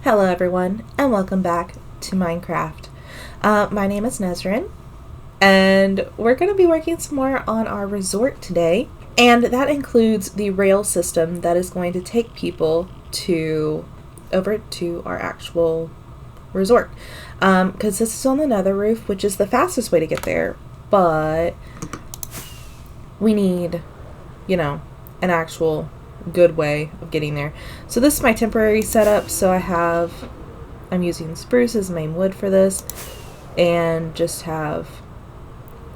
Hello everyone, and welcome back to Minecraft. My name is Nezrin, and we're going to be working some more on our resort today, and that includes the rail system that is going to take people over to our actual resort. Because this is on the nether roof, which is the fastest way to get there, but we need, an actual good way of getting there. So this is my temporary setup. So I'm using spruce as main wood for this, and just have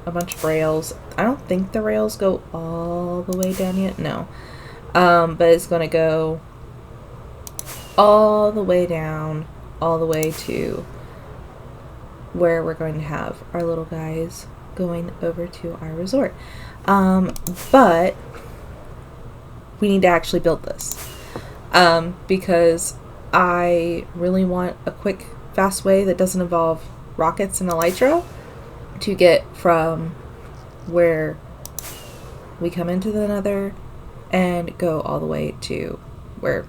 a bunch of rails. I don't think the rails go all the way down yet. No. But it's going to go all the way down, all the way to where we're going to have our little guys going over to our resort. But we need to actually build this, because I really want a quick, fast way that doesn't involve rockets and elytra to get from where we come into the nether and go all the way to where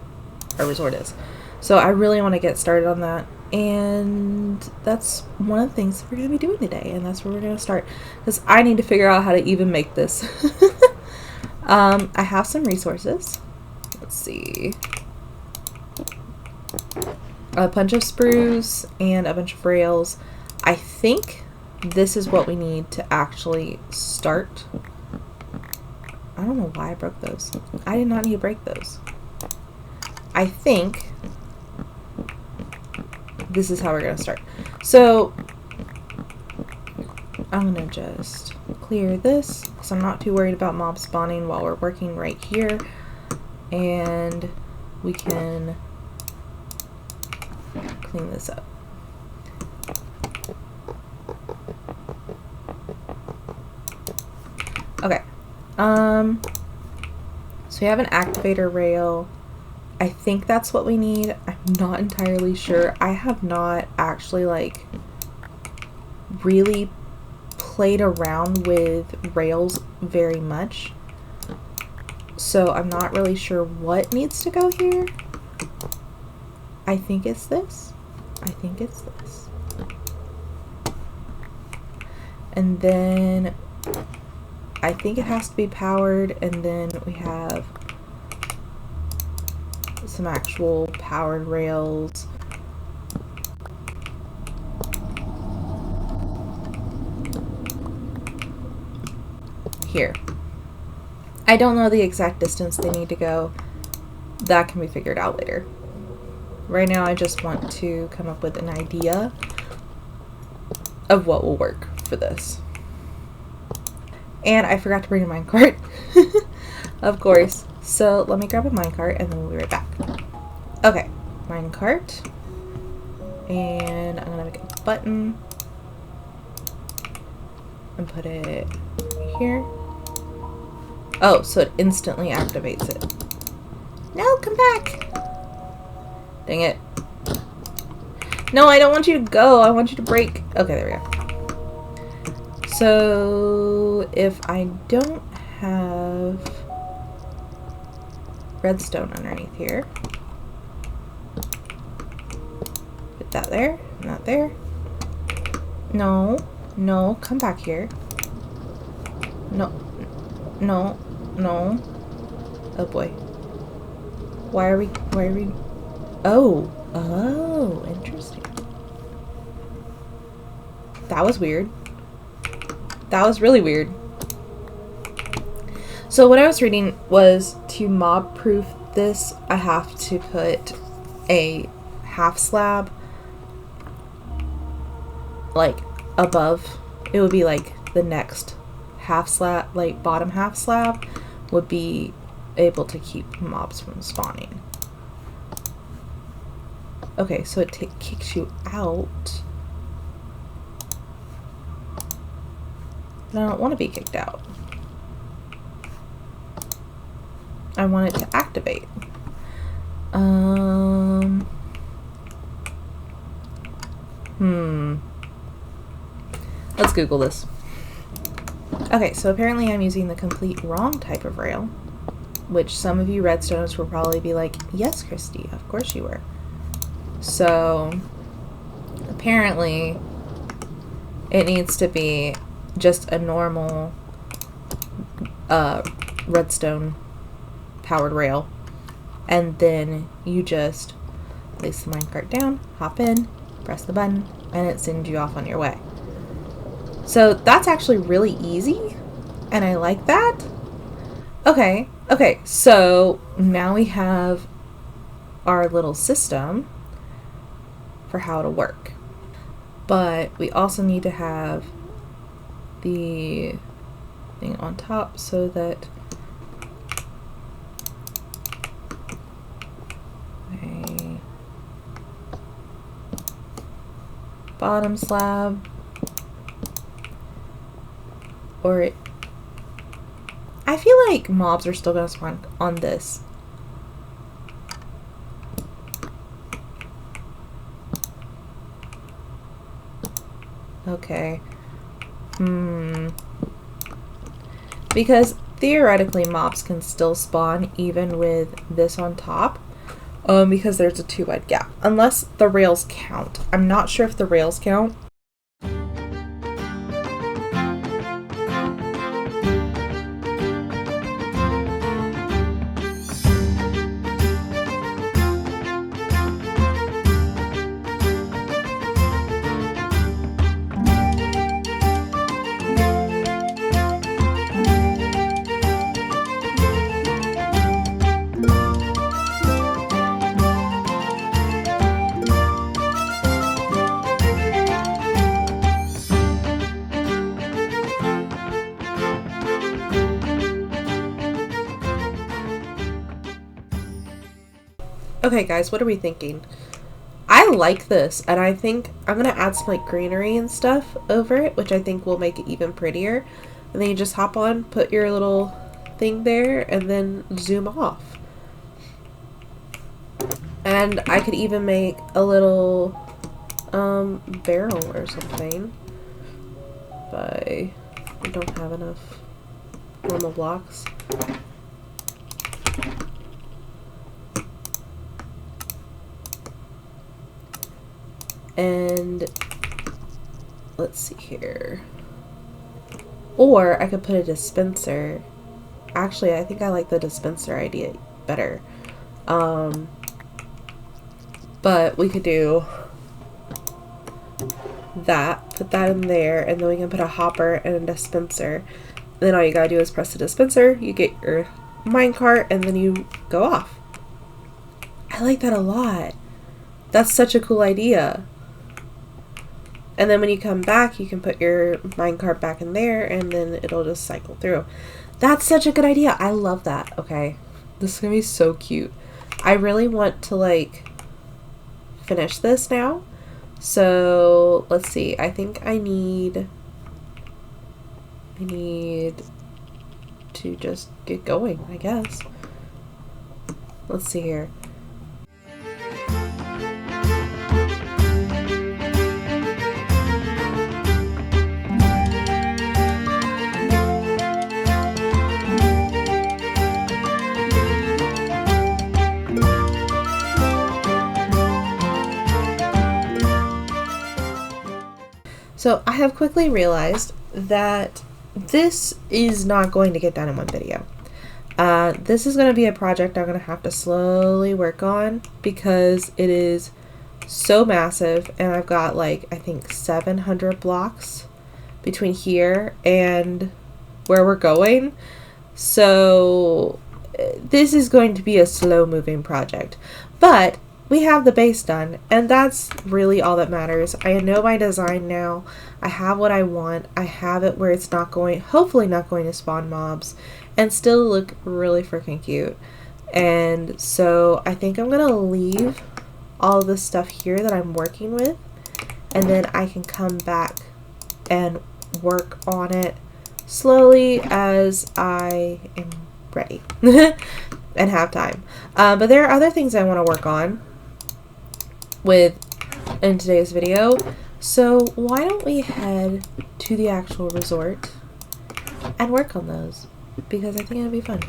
our resort is. So I really want to get started on that, and that's one of the things we're going to be doing today, and that's where we're going to start, because I need to figure out how to even make this. I have some resources. Let's see. A bunch of spruce and a bunch of rails. I think this is what we need to actually start. I don't know why I broke those. I did not need to break those. I think this is how we're going to start. So I'm going to just clear this because I'm not too worried about mob spawning while we're working right here, and we can clean this up. Okay. So we have an activator rail. I think that's what we need. I'm not entirely sure. I have not actually really played around with rails very much, so I'm not really sure what needs to go here. I think it's this. And then I think it has to be powered, and then we have some actual powered rails. Here. I don't know the exact distance they need to go. That can be figured out later. Right now I just want to come up with an idea of what will work for this. And I forgot to bring a minecart. Of course. So let me grab a minecart and then we'll be right back. Okay, minecart. And I'm gonna make a button and put it here. Oh, so it instantly activates it. No, come back! Dang it. No, I don't want you to go. I want you to break. Okay, there we go. So if I don't have redstone underneath here, put that there, and that there. No, come back here. No. Oh boy. Why are we? Oh, interesting. That was weird. That was really weird. So what I was reading was to mob proof this, I have to put a half slab above. It would be the next half slab, bottom half slab would be able to keep mobs from spawning. Okay, so it kicks you out. But I don't want to be kicked out. I want it to activate. Let's Google this. Okay, so apparently I'm using the complete wrong type of rail, which some of you redstoners will probably be like, yes, Christy, of course you were. So apparently it needs to be just a normal redstone powered rail, and then you just place the minecart down, hop in, press the button, and it sends you off on your way. So that's actually really easy, and I like that. Okay, so now we have our little system for how to work. But we also need to have the thing on top so that a bottom slab, or it, I feel like mobs are still gonna spawn on this. Okay. Because theoretically mobs can still spawn even with this on top. Because there's a 2 wide gap. Unless the rails count. I'm not sure if the rails count. Okay guys, what are we thinking? I like this, and I think I'm gonna add some like greenery and stuff over it, which I think will make it even prettier. And then you just hop on, put your little thing there, and then zoom off. And I could even make a little barrel or something, but I don't have enough normal blocks. And let's see here. Or I could put a dispenser. Actually, I think I like the dispenser idea better. But we could do that, put that in there, and then we can put a hopper and a dispenser. Then all you gotta do is press the dispenser, you get your minecart, and then you go off. I like that a lot. That's such a cool idea. And then when you come back, you can put your minecart back in there, and then it'll just cycle through. That's such a good idea. I love that. Okay. This is gonna be so cute. I really want to, like, finish this now. So, let's see. I think I need to just get going, I guess. Let's see here. So I have quickly realized that this is not going to get done in one video. This is going to be a project I'm going to have to slowly work on because it is so massive, and I've got like, I think 700 blocks between here and where we're going. So this is going to be a slow moving project, but we have the base done, and that's really all that matters. I know my design now. I have what I want. I have it where it's not going, hopefully not going to spawn mobs, and still look really freaking cute. And so I think I'm gonna leave all this stuff here that I'm working with, and then I can come back and work on it slowly as I am ready and have time. But there are other things I want to work on in today's video, so why don't we head to the actual resort and work on those, because I think it'll be fun.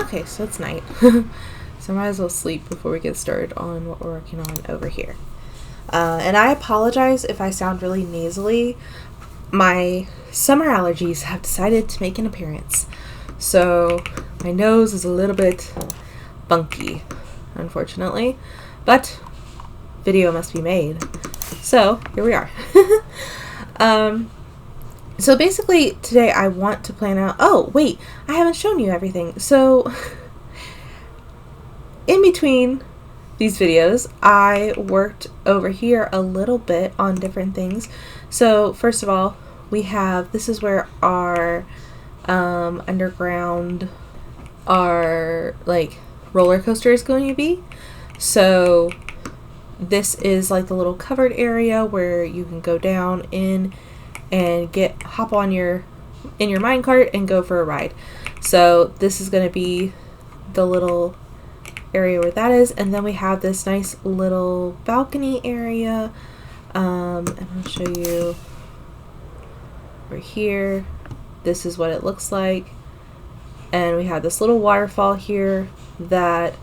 Okay, so it's night. So I might as well sleep before we get started on what we're working on over here. And I apologize if I sound really nasally. My summer allergies have decided to make an appearance. So my nose is a little bit funky, unfortunately. But video must be made. So here we are. So basically today I want to plan out... Oh, wait, I haven't shown you everything. So in between these videos, I worked over here a little bit on different things. So first of all, we have... This is where our underground, our like roller coaster is going to be. So this is like the little covered area where you can go down in and hop on in your minecart and go for a ride. So this is going to be the little area where that is, and then we have this nice little balcony area. And I'll show you over here. This is what it looks like, and we have this little waterfall here that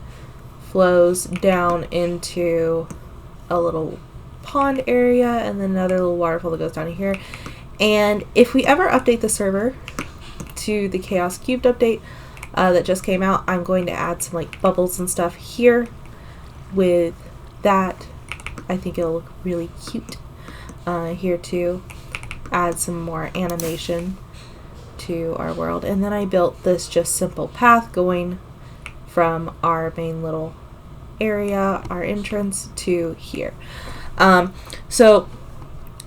flows down into a little pond area, and then another little waterfall that goes down here. And if we ever update the server to the Chaos Cubed update that just came out, I'm going to add some like bubbles and stuff here. With that, I think it'll look really cute here too. Add some more animation to our world. And then I built this just simple path going from our main little area, our entrance, to here. So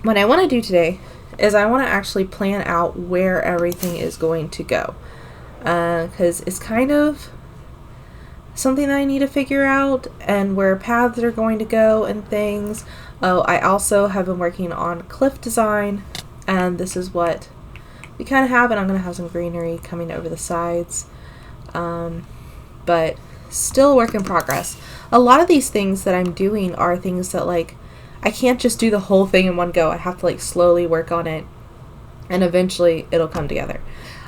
what I want to do today is I want to actually plan out where everything is going to go, because it's kind of something that I need to figure out, and where paths are going to go and things. Oh, I also have been working on cliff design, and this is what we kind of have, and I'm going to have some greenery coming over the sides, but still work in progress. A lot of these things that I'm doing are things that like I can't just do the whole thing in one go. I have to like slowly work on it, and eventually it'll come together.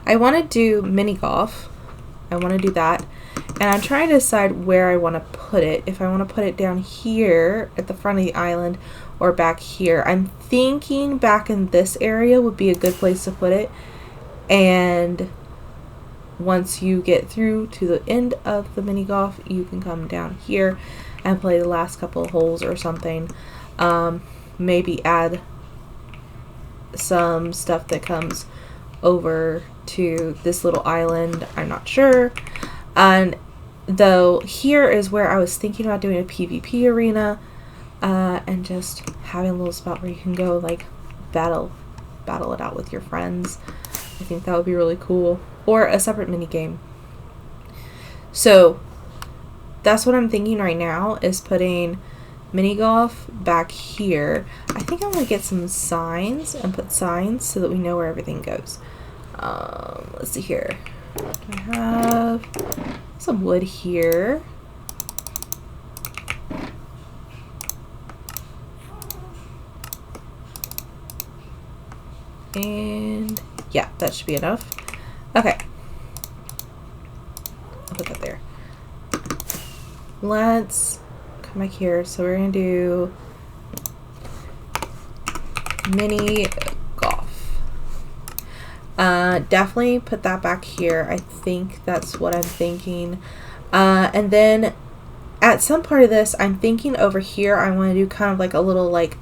I want to do mini golf. I want to do that, and I'm trying to decide where I want to put it. If I want to put it down here at the front of the island or back here. I'm thinking back in this area would be a good place to put it, and once you get through to the end of the mini golf, you can come down here and play the last couple of holes or something. Maybe add some stuff that comes over to this little island. I'm not sure. And though here is where I was thinking about doing a PvP arena, and just having a little spot where you can go like battle it out with your friends. I think that would be really cool. Or a separate mini game. So that's what I'm thinking right now, is putting mini golf back here. I think I'm gonna get some signs and put signs so that we know where everything goes. Let's see here. I have some wood here. And yeah, that should be enough. Okay. I'll put that there. Let's come back here. So we're going to do mini golf. Definitely put that back here. I think that's what I'm thinking. And then at some part of this, I'm thinking over here, I want to do kind of like a little like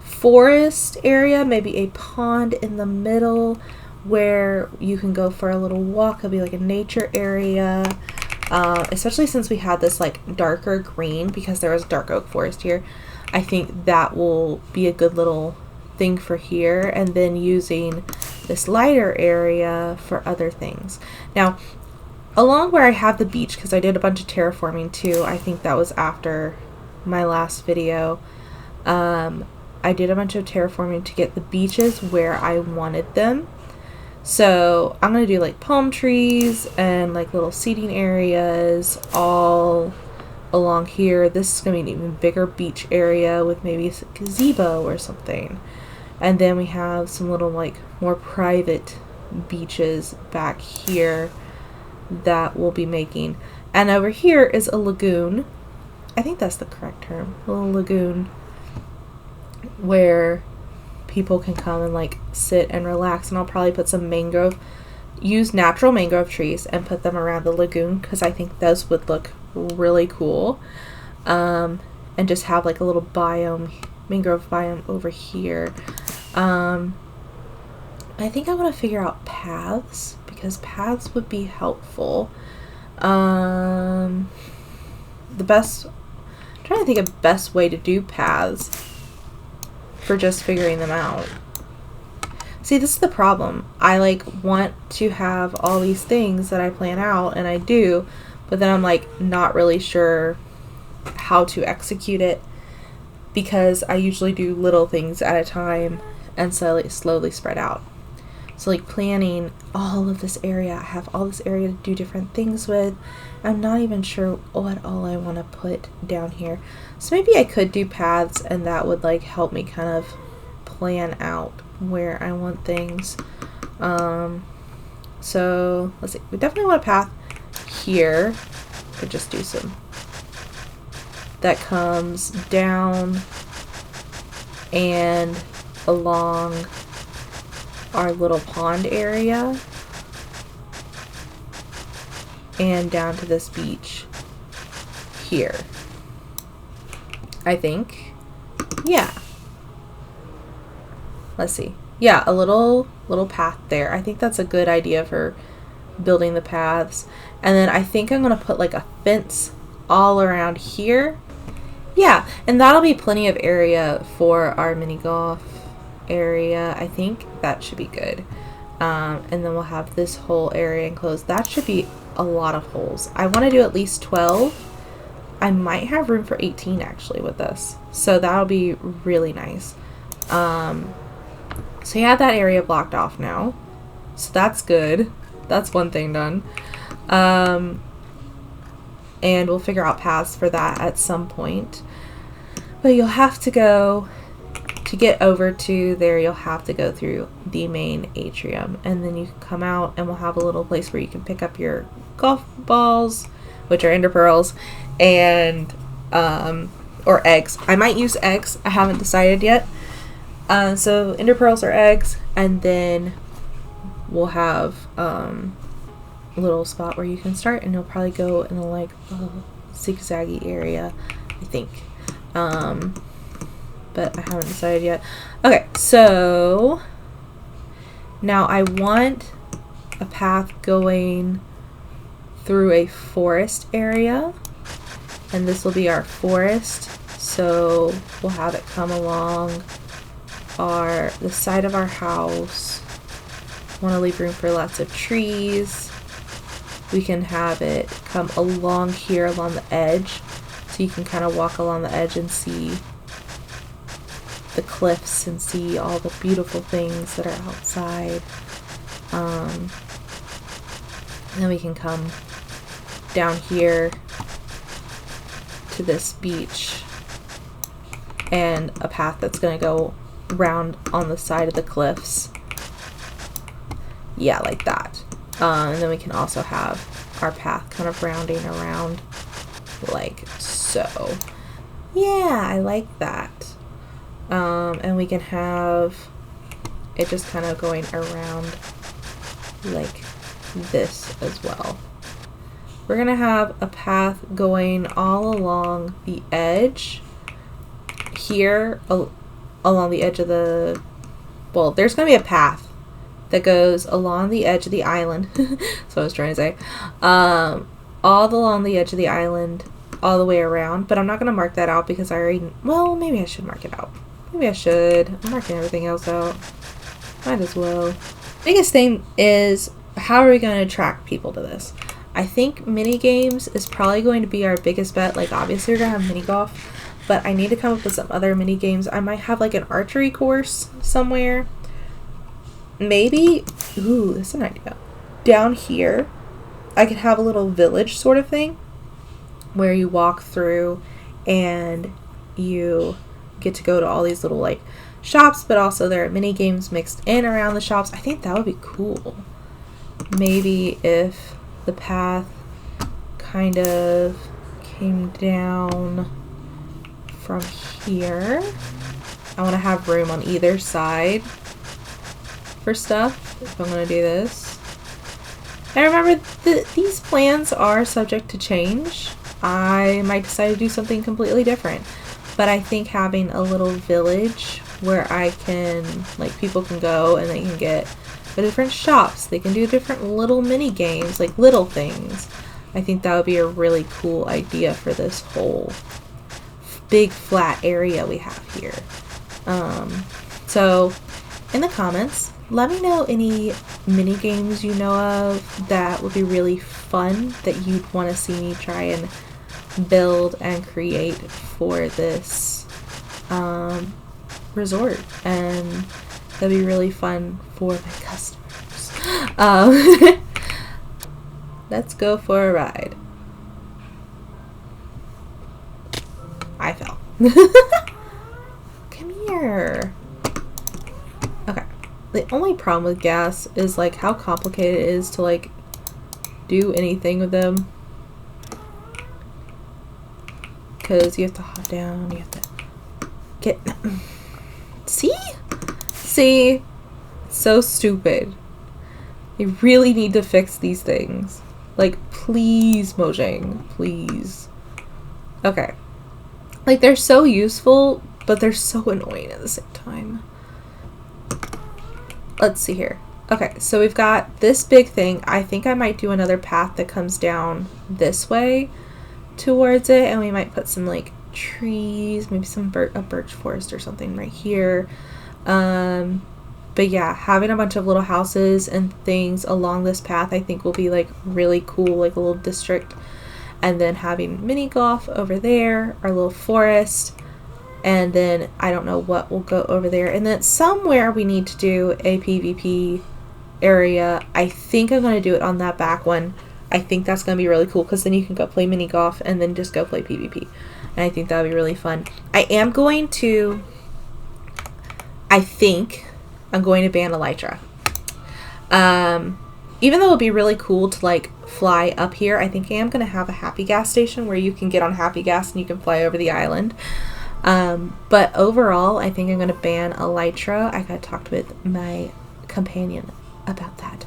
forest area, maybe a pond in the middle where you can go for a little walk. It'll be like a nature area, especially since we had this like darker green because there was dark oak forest here. I think that will be a good little thing for here, and then using this lighter area for other things. Now along where I have the beach, because I did a bunch of terraforming too, I think that was after my last video, I did a bunch of terraforming to get the beaches where I wanted them. So I'm going to do like palm trees and like little seating areas all along here. This is going to be an even bigger beach area with maybe a gazebo or something. And then we have some little like more private beaches back here that we'll be making. And over here is a lagoon. I think that's the correct term. A little lagoon where people can come and like sit and relax. And I'll probably put some use natural mangrove trees and put them around the lagoon because I think those would look really cool. And just have like a little mangrove biome over here. I think I want to figure out paths because paths would be helpful. I'm trying to think of the best way to do paths for just figuring them out. See, this is the problem. I like want to have all these things that I plan out, and I do, but then I'm like not really sure how to execute it because I usually do little things at a time and so like slowly spread out. So like planning all of this area, I have all this area to do different things with. I'm not even sure what all I want to put down here. So maybe I could do paths and that would like help me kind of plan out where I want things. So let's see, we definitely want a path here. Could just do some that comes down and along our little pond area and down to this beach here. I think. Yeah. Let's see. Yeah, a little path there. I think that's a good idea for building the paths. And then I think I'm going to put like a fence all around here. Yeah, and that'll be plenty of area for our mini golf area. I think that should be good. And then we'll have this whole area enclosed. That should be a lot of holes. I want to do at least 12. I might have room for 18 actually with this. So that'll be really nice. So you have that area blocked off now. So that's good. That's one thing done. And we'll figure out paths for that at some point. But you'll have to go, to get over to there, you'll have to go through the main atrium. And then you can come out and we'll have a little place where you can pick up your golf balls, which are ender pearls, and, or eggs. I might use eggs. I haven't decided yet. So ender pearls or eggs, and then we'll have, a little spot where you can start, and you'll probably go in a like zigzaggy area, I think. But I haven't decided yet. Okay, so now I want a path going through a forest area, and this will be our forest. So we'll have it come along the side of our house. Want to leave room for lots of trees. We can have it come along here along the edge, so you can kind of walk along the edge and see the cliffs and see all the beautiful things that are outside. And then we can come down here to this beach and a path that's going to go round on the side of the cliffs. Yeah, like that. And then we can also have our path kind of rounding around like so. Yeah, I like that. And we can have it just kind of going around like this as well. We're gonna have a path going all along the edge here, along the edge of the, well, there's gonna be a path that goes along the edge of the island. That's what I was trying to say. All along the edge of the island, all the way around. But I'm not going to mark that out because I already, well, maybe I should mark it out. Maybe I should. I'm marking everything else out. Might as well. Biggest thing is, how are we going to attract people to this? I think mini games is probably going to be our biggest bet. Like, obviously we're going to have mini golf, but I need to come up with some other mini games. I might have like an archery course somewhere. Maybe, ooh, that's an idea. Down here, I could have a little village sort of thing where you walk through and you get to go to all these little like shops, but also there are mini games mixed in around the shops. I think that would be cool. Maybe if the path kind of came down from here. I want to have room on either side for stuff if I'm going to do this. And remember that these plans are subject to change. I might decide to do something completely different. But I think having a little village where I can, like, people can go and they can get the different shops. They can do different little mini games, like little things. I think that would be a really cool idea for this whole big flat area we have here. So in the comments, let me know any mini games you know of that would be really fun that you'd want to see me try and build and create for this resort, and that'd be really fun for my customers. Let's go for a ride. I fell. Come here. Okay. The only problem with ghast is like how complicated it is to like do anything with them. Because you have to hop down, you have to get... See? See? So stupid. They really need to fix these things. Like, please, Mojang. Please. Okay. Like, they're so useful, but they're so annoying at the same time. Let's see here. Okay, so we've got this big thing. I think I might do another path that comes down this way towards it, and we might put some like trees, maybe some a birch forest or something right here. But yeah, having a bunch of little houses and things along this path I think will be like really cool, like a little district. And then having mini golf over there, our little forest, and then I don't know what will go over there. And then somewhere we need to do a PvP area. I think I'm going to do it on that back one. I think that's going to be really cool because then you can go play mini golf and then just go play PvP. And I think that would be really fun. I think I'm going to ban Elytra. Even though it would be really cool to like fly up here, I think I am going to have a happy gas station where you can get on happy gas and you can fly over the island. But overall, I think I'm going to ban Elytra. I got talked with my companion about that.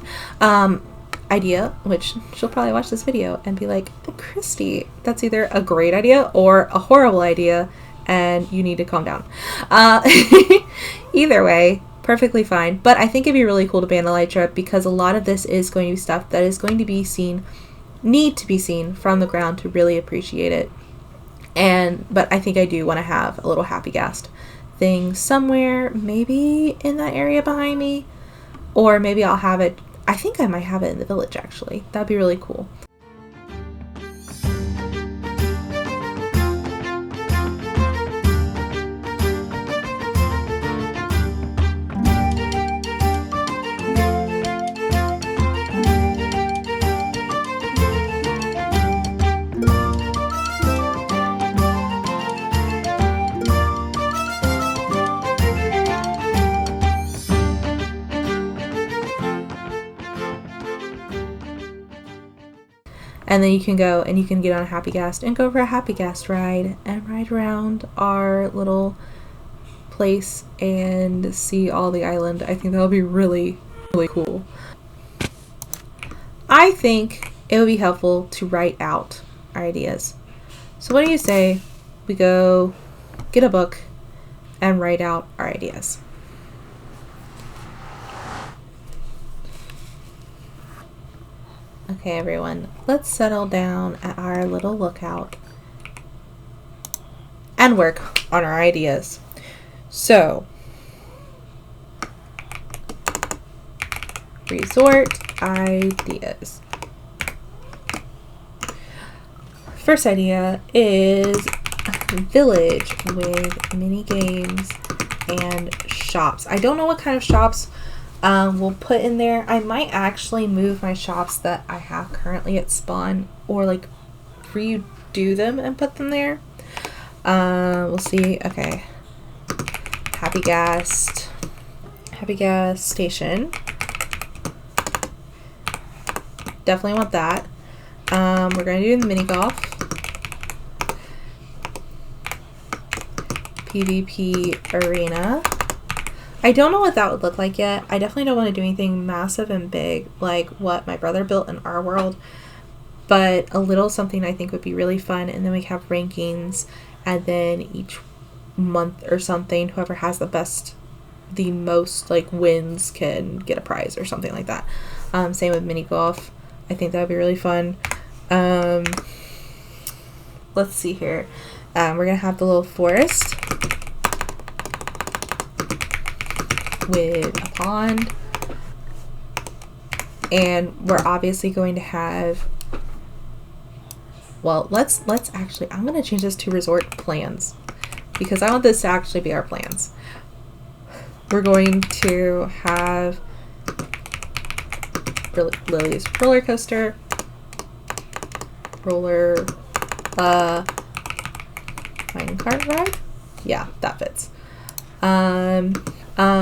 Idea, which she'll probably watch this video and be like, Christy, that's either a great idea or a horrible idea and you need to calm down. Either way, perfectly fine. But I think it'd be really cool to ban Elytra because a lot of this is going to be stuff that is going to be need to be seen from the ground to really appreciate it. But I think I do want to have a little happy ghast thing somewhere, maybe in that area behind me, or maybe I'll have it. I think I might have it in the village, actually. That'd be really cool. And then you can go and you can get on a happy ghast and go for a happy ghast ride and ride around our little place and see all the island. I think that'll be really, really cool. I think it would be helpful to write out our ideas. So what do you say we go get a book and write out our ideas? Okay, everyone, let's settle down at our little lookout and work on our ideas. So, resort ideas. First idea is village with mini games and shops. I don't know what kind of shops we'll put in there. I might actually move my shops that I have currently at spawn or like redo them and put them there. We'll see. Okay. Happy ghast station. definitely want that. We're going to do the mini golf. PvP arena. I don't know what that would look like yet. I definitely don't want to do anything massive and big like what my brother built in our world, but a little something I think would be really fun. And then we have rankings, and then each month or something, whoever has the most like wins can get a prize or something like that. Same with mini golf. I think that would be really fun. Let's see here. We're gonna have the little forest with a pond, and we're obviously going to have, well, let's actually, I'm going to change this to resort plans because I want this to actually be our plans. We're going to have Lily's roller coaster, minecart ride. Yeah, that fits.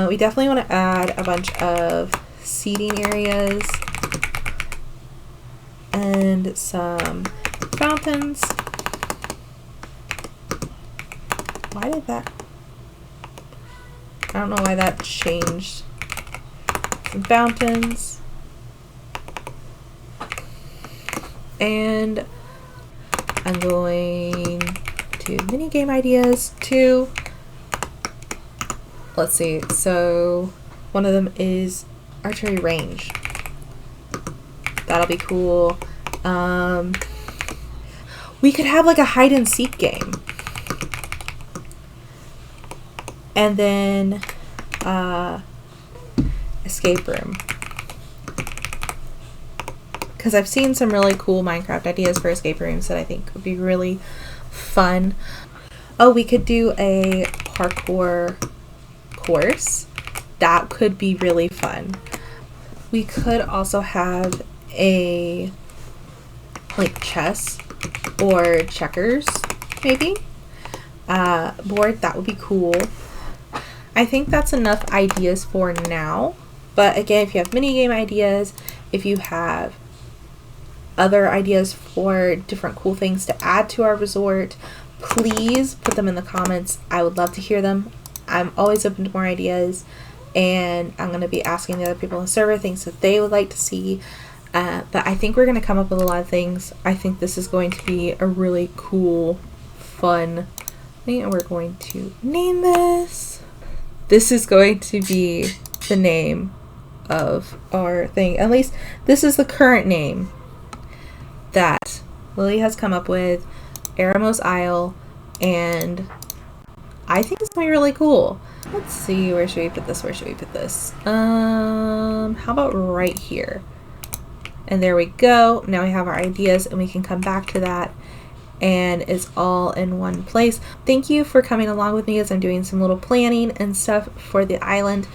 We definitely want to add a bunch of seating areas and some fountains. Why did that? I don't know why that changed. Some fountains. And I'm going to mini game ideas too. Let's see. So one of them is archery range. That'll be cool. We could have like a hide and seek game. And then escape room. Because I've seen some really cool Minecraft ideas for escape rooms that I think would be really fun. Oh, we could do a parkour course. That could be really fun. We could also have a like chess or checkers maybe board. That would be cool. I think that's enough ideas for now, but again, if you have mini game ideas, if you have other ideas for different cool things to add to our resort, please put them in the comments. I would love to hear them. I'm always open to more ideas, and I'm going to be asking the other people on the server things that they would like to see. But I think we're going to come up with a lot of things. I think this is going to be a really cool, fun thing, and we're going to name this. This is going to be the name of our thing. At least this is the current name that Lily has come up with, Eremos Isle, and I think it's going to be really cool. Let's see, where should we put this? Where should we put this? How about right here? And there we go. Now we have our ideas, and we can come back to that, and it's all in one place. Thank you for coming along with me as I'm doing some little planning and stuff for the island.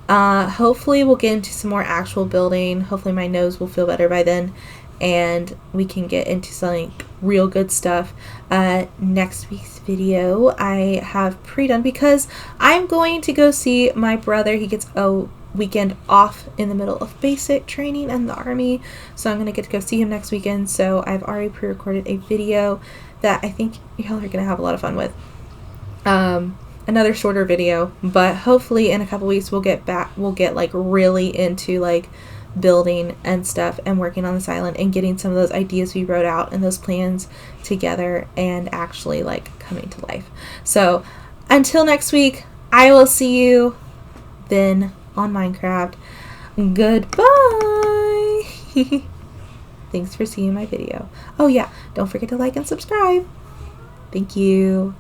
Hopefully we'll get into some more actual building. Hopefully my nose will feel better by then, and we can get into some real good stuff. Next week's video I have pre-done because I'm going to go see my brother. He gets a weekend off in the middle of basic training in the army, so I'm going to get to go see him next weekend. So I've already pre-recorded a video that I think y'all are going to have a lot of fun with. Another shorter video, but hopefully in a couple weeks we'll get like really into like building and stuff and working on this island and getting some of those ideas we wrote out and those plans together and actually like coming to life. So until next week, I will see you then on Minecraft. Goodbye. Thanks for seeing my video. Oh yeah, don't forget to like and subscribe. Thank you.